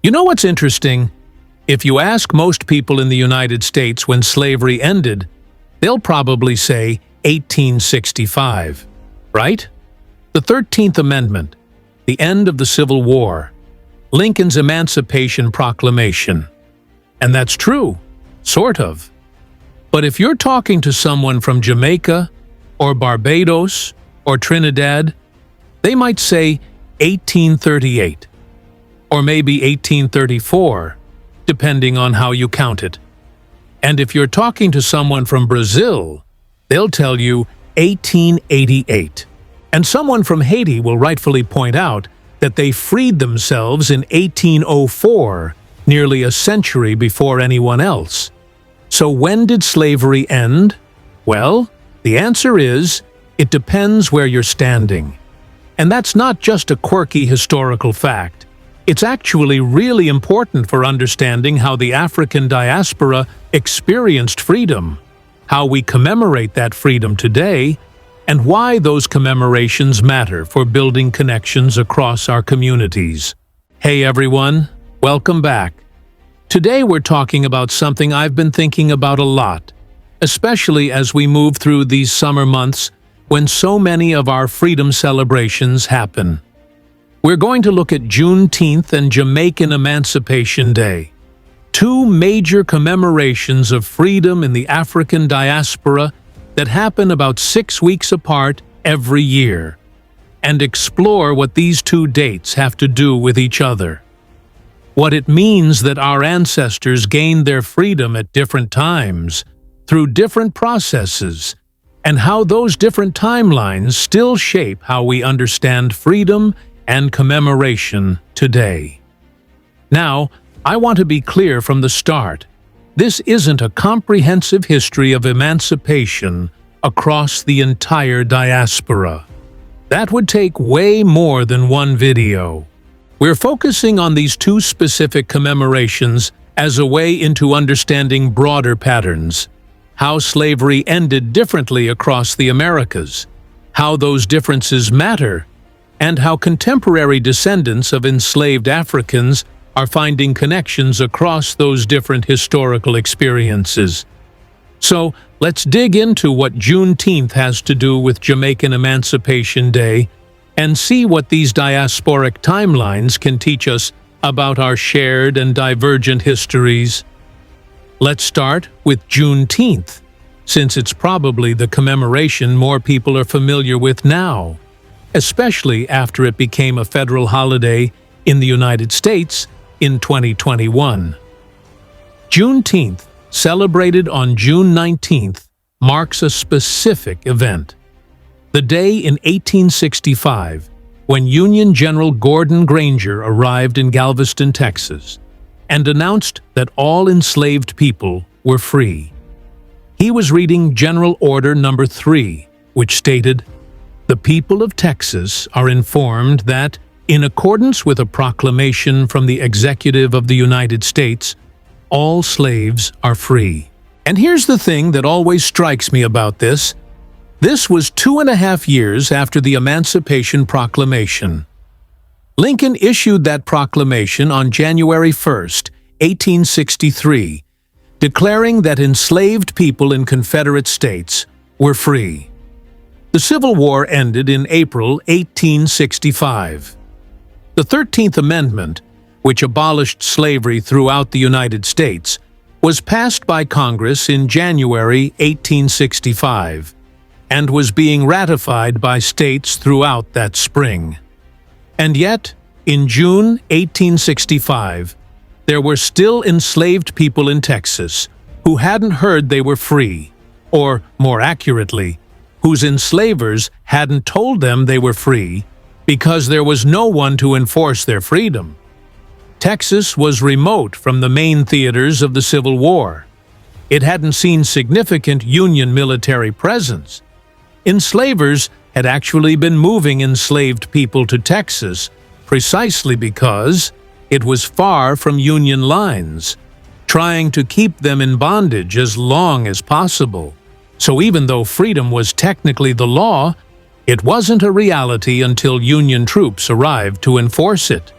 You know what's interesting? If you ask most people in the United States when slavery ended, they'll probably say 1865, right? The 13th Amendment, the end of the Civil War, Lincoln's Emancipation Proclamation. And that's true, sort of. But if you're talking to someone from Jamaica, or Barbados, or Trinidad, they might say 1838, or maybe 1834, depending on how you count it. And if you're talking to someone from Brazil, they'll tell you 1888. And someone from Haiti will rightfully point out that they freed themselves in 1804, nearly a century before anyone else. So when did slavery end? Well, the answer is, it depends where you're standing. And that's not just a quirky historical fact. It's actually really important for understanding how the African diaspora experienced freedom, how we commemorate that freedom today, and why those commemorations matter for building connections across our communities. Hey everyone, welcome back. Today we're talking about something I've been thinking about a lot, especially as we move through these summer months when so many of our freedom celebrations happen. We're going to look at Juneteenth and Jamaican Emancipation Day, two major commemorations of freedom in the African diaspora that happen about 6 weeks apart every year, and explore what these two dates have to do with each other. What it means that our ancestors gained their freedom at different times, through different processes, and how those different timelines still shape how we understand freedom and commemoration today. Now, I want to be clear from the start. This isn't a comprehensive history of emancipation across the entire diaspora. That would take way more than one video. We're focusing on these two specific commemorations as a way into understanding broader patterns, how slavery ended differently across the Americas, how those differences matter, and how contemporary descendants of enslaved Africans are finding connections across those different historical experiences. So, let's dig into what Juneteenth has to do with Jamaican Emancipation Day and see what these diasporic timelines can teach us about our shared and divergent histories. Let's start with Juneteenth, since it's probably the commemoration more people are familiar with now, especially after it became a federal holiday in the United States in 2021. Juneteenth, celebrated on June 19th, marks a specific event. The day in 1865, when Union General Gordon Granger arrived in Galveston, Texas, and announced that all enslaved people were free. He was reading General Order No. 3, which stated, "The people of Texas are informed that, in accordance with a proclamation from the Executive of the United States, all slaves are free." And here's the thing that always strikes me about this. This was 2.5 years after the Emancipation Proclamation. Lincoln issued that proclamation on January 1st, 1863, declaring that enslaved people in Confederate states were free. The Civil War ended in April 1865. The 13th Amendment, which abolished slavery throughout the United States, was passed by Congress in January 1865 and was being ratified by states throughout that spring. And yet, in June 1865, there were still enslaved people in Texas who hadn't heard they were free, or, more accurately, whose enslavers hadn't told them they were free because there was no one to enforce their freedom. Texas was remote from the main theaters of the Civil War. It hadn't seen significant Union military presence. Enslavers had actually been moving enslaved people to Texas precisely because it was far from Union lines, trying to keep them in bondage as long as possible. So even though freedom was technically the law, it wasn't a reality until Union troops arrived to enforce it.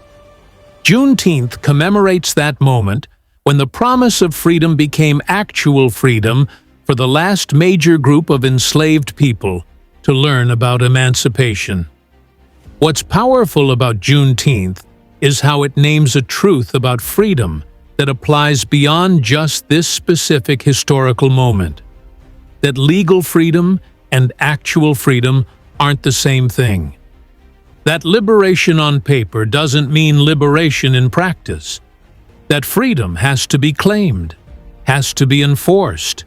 Juneteenth commemorates that moment when the promise of freedom became actual freedom for the last major group of enslaved people to learn about emancipation. What's powerful about Juneteenth is how it names a truth about freedom that applies beyond just this specific historical moment. That legal freedom and actual freedom aren't the same thing. That liberation on paper doesn't mean liberation in practice. That freedom has to be claimed, has to be enforced,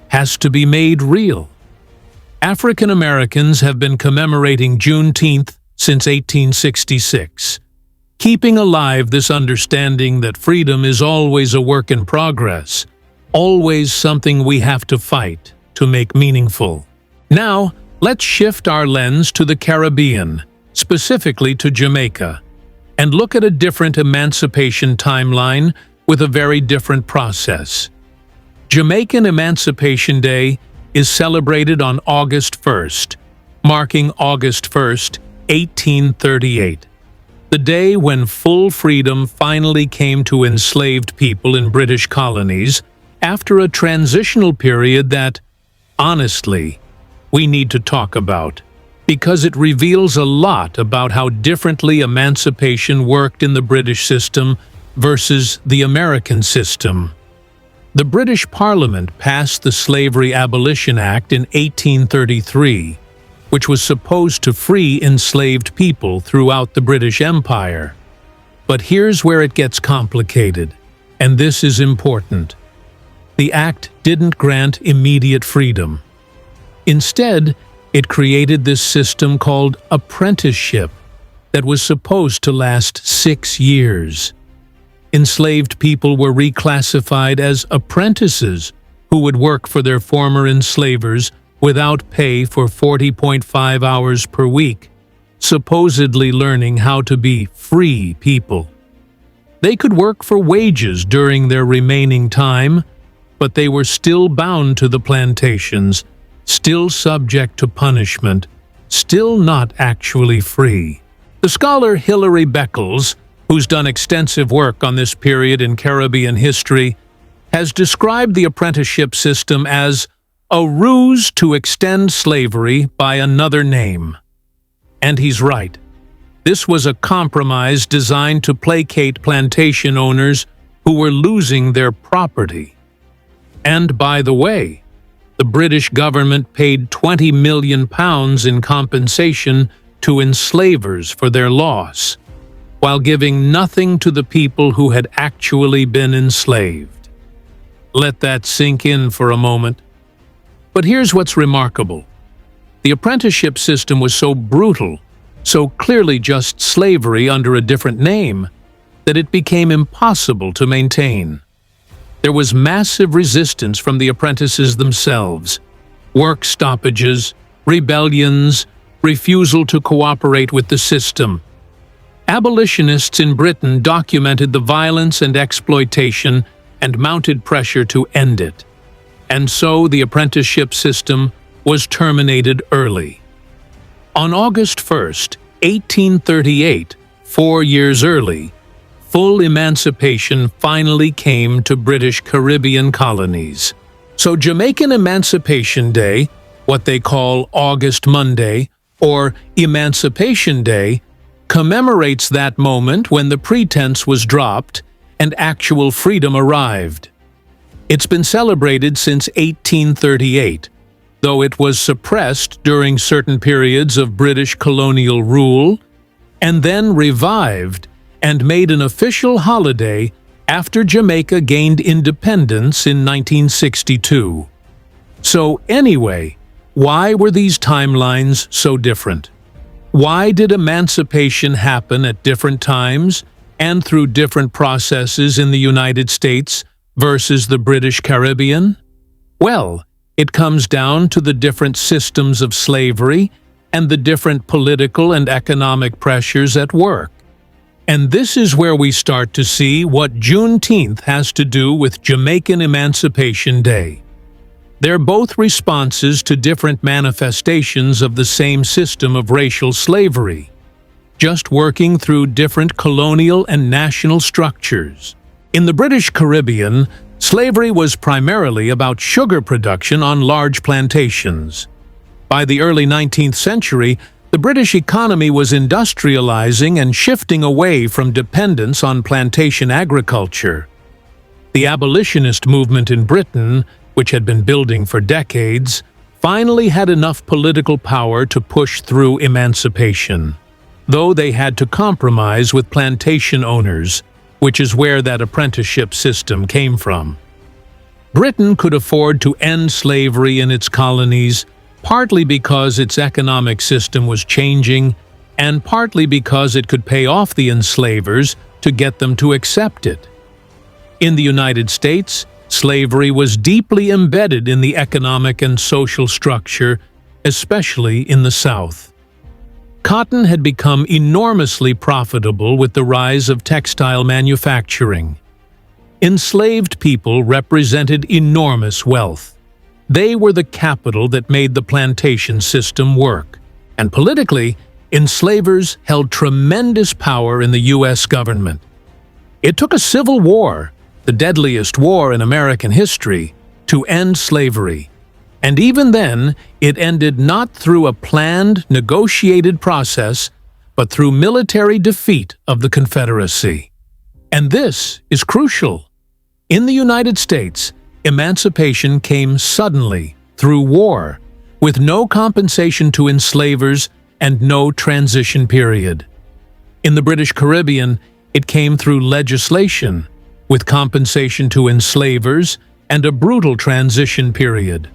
has to be made real. African Americans have been commemorating Juneteenth since 1866, keeping alive this understanding that freedom is always a work in progress, always something we have to fight to make meaningful. Now, let's shift our lens to the Caribbean, specifically to Jamaica, and look at a different emancipation timeline with a very different process. Jamaican Emancipation Day is celebrated on August 1st, marking August 1st, 1838, the day when full freedom finally came to enslaved people in British colonies after a transitional period that, honestly, we need to talk about, because it reveals a lot about how differently emancipation worked in the British system versus the American system. The British Parliament passed the Slavery Abolition Act in 1833, which was supposed to free enslaved people throughout the British Empire. But here's where it gets complicated, and this is important. The act didn't grant immediate freedom. Instead, it created this system called apprenticeship that was supposed to last 6 years. Enslaved people were reclassified as apprentices who would work for their former enslavers without pay for 40.5 hours per week, supposedly learning how to be free people. They could work for wages during their remaining time, but they were still bound to the plantations, still subject to punishment, still not actually free. The scholar Hilary Beckles, who's done extensive work on this period in Caribbean history, has described the apprenticeship system as a ruse to extend slavery by another name. And he's right. This was a compromise designed to placate plantation owners who were losing their property. And by the way, the British government paid £20 million in compensation to enslavers for their loss, while giving nothing to the people who had actually been enslaved. Let that sink in for a moment. But here's what's remarkable. The apprenticeship system was so brutal, so clearly just slavery under a different name, that it became impossible to maintain. There was massive resistance from the apprentices themselves, work stoppages, rebellions, refusal to cooperate with the system. Abolitionists in Britain documented the violence and exploitation and mounted pressure to end it. And so the apprenticeship system was terminated early. On August 1st, 1838, 4 years early, full emancipation finally came to British Caribbean colonies. So Jamaican Emancipation Day, what they call August Monday, or Emancipation Day, commemorates that moment when the pretense was dropped and actual freedom arrived. It's been celebrated since 1838, though it was suppressed during certain periods of British colonial rule, and then revived and made an official holiday after Jamaica gained independence in 1962. So anyway, why were these timelines so different? Why did emancipation happen at different times and through different processes in the United States versus the British Caribbean? Well, it comes down to the different systems of slavery and the different political and economic pressures at work. And this is where we start to see what Juneteenth has to do with Jamaican Emancipation Day. They're both responses to different manifestations of the same system of racial slavery. just working through different colonial and national structures. In the British Caribbean, slavery was primarily about sugar production on large plantations. By the early 19th century, the British economy was industrializing and shifting away from dependence on plantation agriculture. The abolitionist movement in Britain, which had been building for decades, finally had enough political power to push through emancipation, though they had to compromise with plantation owners, which is where that apprenticeship system came from. Britain could afford to end slavery in its colonies, partly because its economic system was changing, and partly because it could pay off the enslavers to get them to accept it. In the United States, slavery was deeply embedded in the economic and social structure, especially in the South. Cotton had become enormously profitable with the rise of textile manufacturing. Enslaved people represented enormous wealth. They were the capital that made the plantation system work. And politically, enslavers held tremendous power in the U.S. government. It took a civil war, the deadliest war in American history, to end slavery. And even then, it ended not through a planned, negotiated process, but through military defeat of the Confederacy. And this is crucial. In the United States, emancipation came suddenly, through war, with no compensation to enslavers and no transition period. In the British Caribbean, it came through legislation, with compensation to enslavers and a brutal transition period.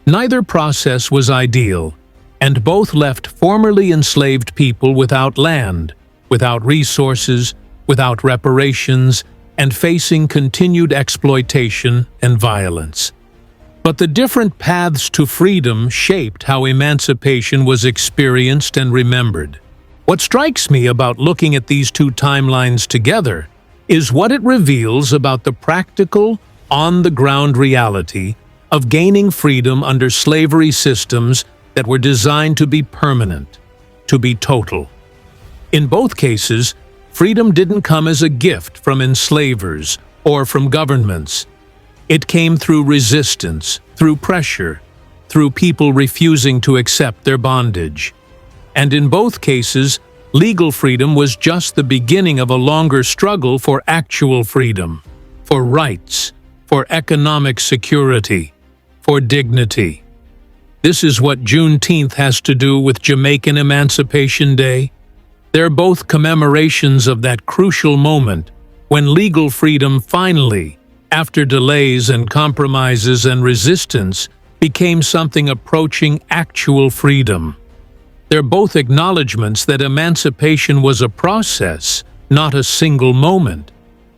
Neither process was ideal, and both left formerly enslaved people without land, without resources, without reparations, and facing continued exploitation and violence. But the different paths to freedom shaped how emancipation was experienced and remembered. What strikes me about looking at these two timelines together is what it reveals about the practical, on-the-ground reality of gaining freedom under slavery systems that were designed to be permanent, to be total. In both cases, freedom didn't come as a gift from enslavers or from governments. It came through resistance, through pressure, through people refusing to accept their bondage. And in both cases, legal freedom was just the beginning of a longer struggle for actual freedom, for rights, for economic security, for dignity. This is what Juneteenth has to do with Jamaican Emancipation Day. They're both commemorations of that crucial moment when legal freedom finally, after delays and compromises and resistance, became something approaching actual freedom. They're both acknowledgments that emancipation was a process, not a single moment,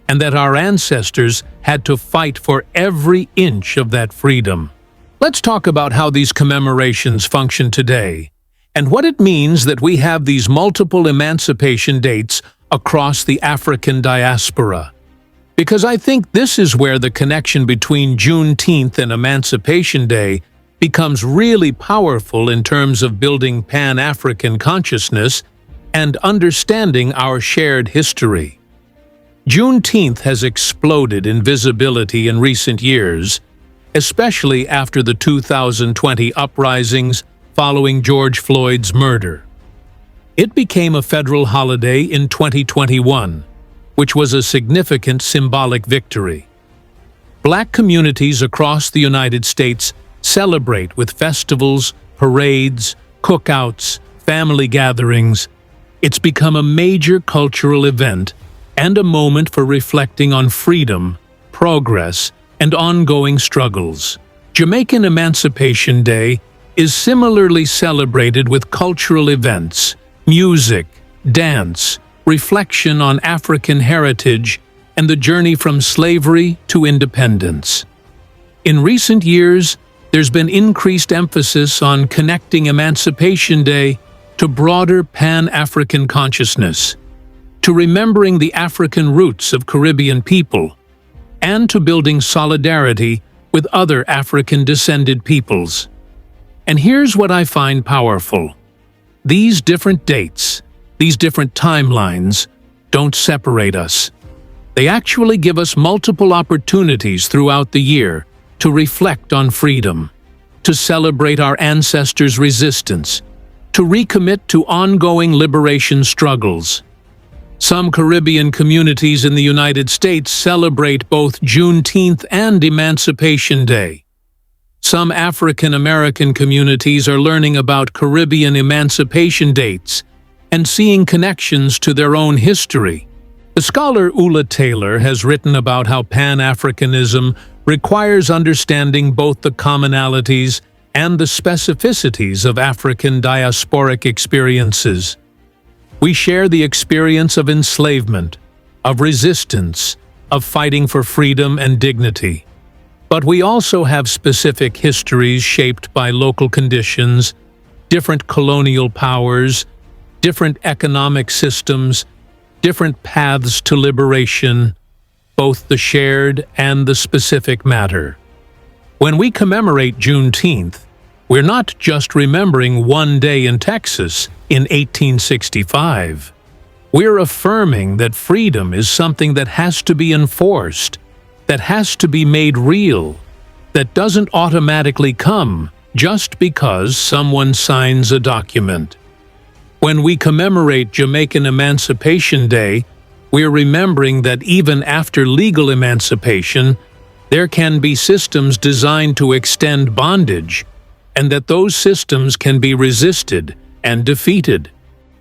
and that our ancestors had to fight for every inch of that freedom. Let's talk about how these commemorations function today, and what it means that we have these multiple emancipation dates across the African diaspora. Because I think this is where the connection between Juneteenth and Emancipation Day becomes really powerful in terms of building Pan-African consciousness and understanding our shared history. Juneteenth has exploded in visibility in recent years, especially after the 2020 uprisings following George Floyd's murder. It became a federal holiday in 2021, which was a significant symbolic victory. Black communities across the United States celebrate with festivals, parades, cookouts, family gatherings. It's become a major cultural event and a moment for reflecting on freedom, progress, and ongoing struggles. Jamaican Emancipation Day is similarly celebrated with cultural events, music, dance, reflection on African heritage, and the journey from slavery to independence. In recent years, there's been increased emphasis on connecting Emancipation Day to broader Pan-African consciousness, to remembering the African roots of Caribbean people, and to building solidarity with other African-descended peoples. And here's what I find powerful. These different dates, These different timelines don't separate us. They actually give us multiple opportunities throughout the year to reflect on freedom, to celebrate our ancestors' resistance, to recommit to ongoing liberation struggles. Some Caribbean communities in the United States celebrate both Juneteenth and Emancipation Day. Some African American communities are learning about Caribbean emancipation dates and seeing connections to their own history. The scholar Ula Taylor has written about how Pan-Africanism requires understanding both the commonalities and the specificities of African diasporic experiences. We share the experience of enslavement, of resistance, of fighting for freedom and dignity. But we also have specific histories shaped by local conditions, different colonial powers, different economic systems, different paths to liberation, both the shared and the specific matter. When we commemorate Juneteenth, we're not just remembering one day in Texas in 1865. We're affirming that freedom is something that has to be enforced, that has to be made real, that doesn't automatically come just because someone signs a document. When we commemorate Jamaican Emancipation Day, we're remembering that even after legal emancipation, there can be systems designed to extend bondage, and that those systems can be resisted and defeated.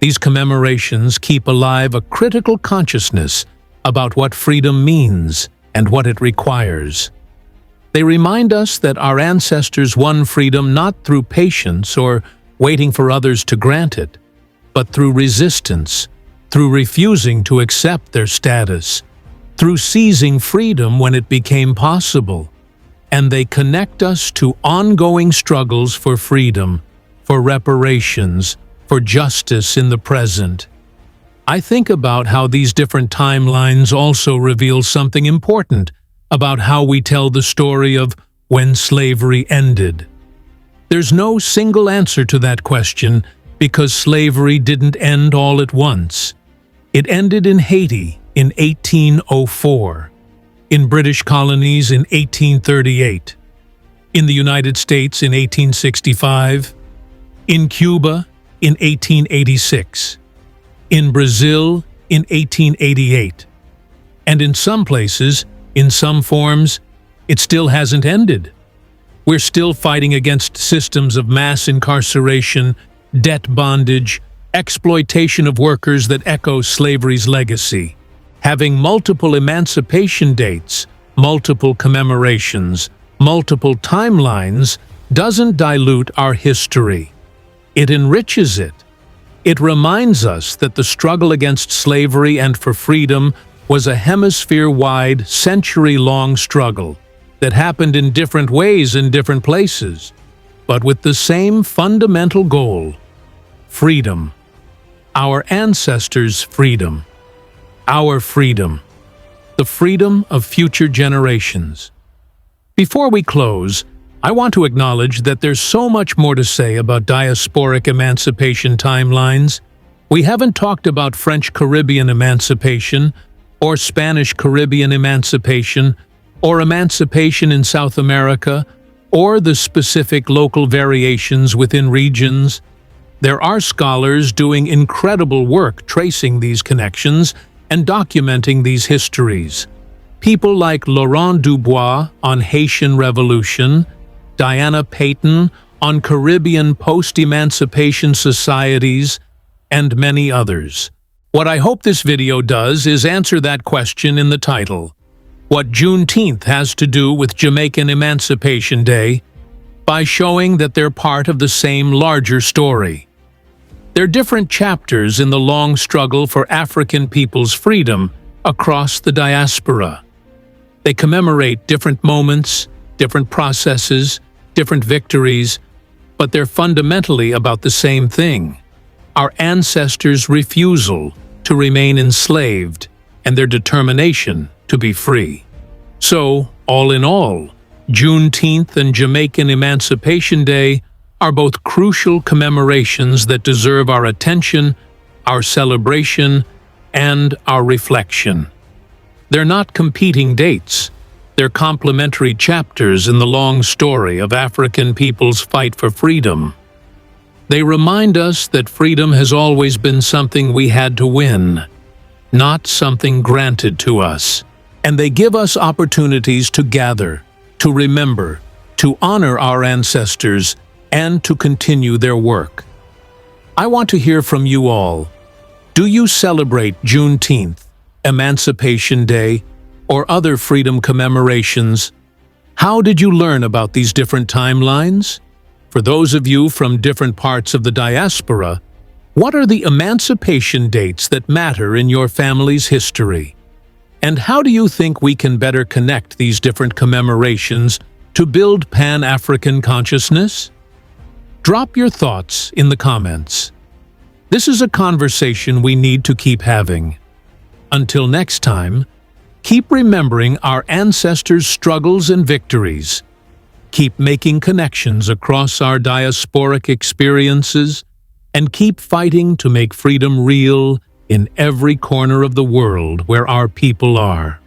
These commemorations keep alive a critical consciousness about what freedom means and what it requires. They remind us that our ancestors won freedom not through patience or waiting for others to grant it, but through resistance, through refusing to accept their status, through seizing freedom when it became possible. And they connect us to ongoing struggles for freedom, for reparations, for justice in the present. I think about how these different timelines also reveal something important about how we tell the story of when slavery ended. There's no single answer to that question because slavery didn't end all at once. It ended in Haiti in 1804, in British colonies in 1838, in the United States in 1865, in Cuba in 1886, in Brazil in 1888, and in some places, in some forms, it still hasn't ended. We're still fighting against systems of mass incarceration, debt bondage, exploitation of workers that echo slavery's legacy. Having multiple emancipation dates, multiple commemorations, multiple timelines doesn't dilute our history. It enriches it. It reminds us that the struggle against slavery and for freedom was a hemisphere-wide, century-long struggle that happened in different ways in different places, but with the same fundamental goal: freedom. Our ancestors' freedom. Our freedom. The freedom of future generations. Before we close, I want to acknowledge that there's so much more to say about diasporic emancipation timelines. We haven't talked about French Caribbean emancipation, or Spanish Caribbean emancipation, or emancipation in South America, or the specific local variations within regions. There are scholars doing incredible work tracing these connections and documenting these histories. People like Laurent Dubois on Haitian Revolution, Diana Payton on Caribbean post-emancipation societies, and many others. What I hope this video does is answer that question in the title: what Juneteenth has to do with Jamaican Emancipation Day, by showing that they're part of the same larger story. They're different chapters in the long struggle for African people's freedom across the diaspora. They commemorate different moments, different processes, different victories, but they're fundamentally about the same thing: our ancestors' refusal to remain enslaved and their determination to be free. So, all in all, Juneteenth and Jamaican Emancipation Day are both crucial commemorations that deserve our attention, our celebration, and our reflection. They're not competing dates. They're complementary chapters in the long story of African people's fight for freedom. They remind us that freedom has always been something we had to win, not something granted to us. And they give us opportunities to gather, to remember, to honor our ancestors, and to continue their work. I want to hear from you all. Do you celebrate Juneteenth, Emancipation Day, or other freedom commemorations? How did you learn about these different timelines? For those of you from different parts of the diaspora, what are the emancipation dates that matter in your family's history? And how do you think we can better connect these different commemorations to build Pan-African consciousness? Drop your thoughts in the comments. This is a conversation we need to keep having. Until next time, keep remembering our ancestors' struggles and victories. Keep making connections across our diasporic experiences, and keep fighting to make freedom real in every corner of the world where our people are.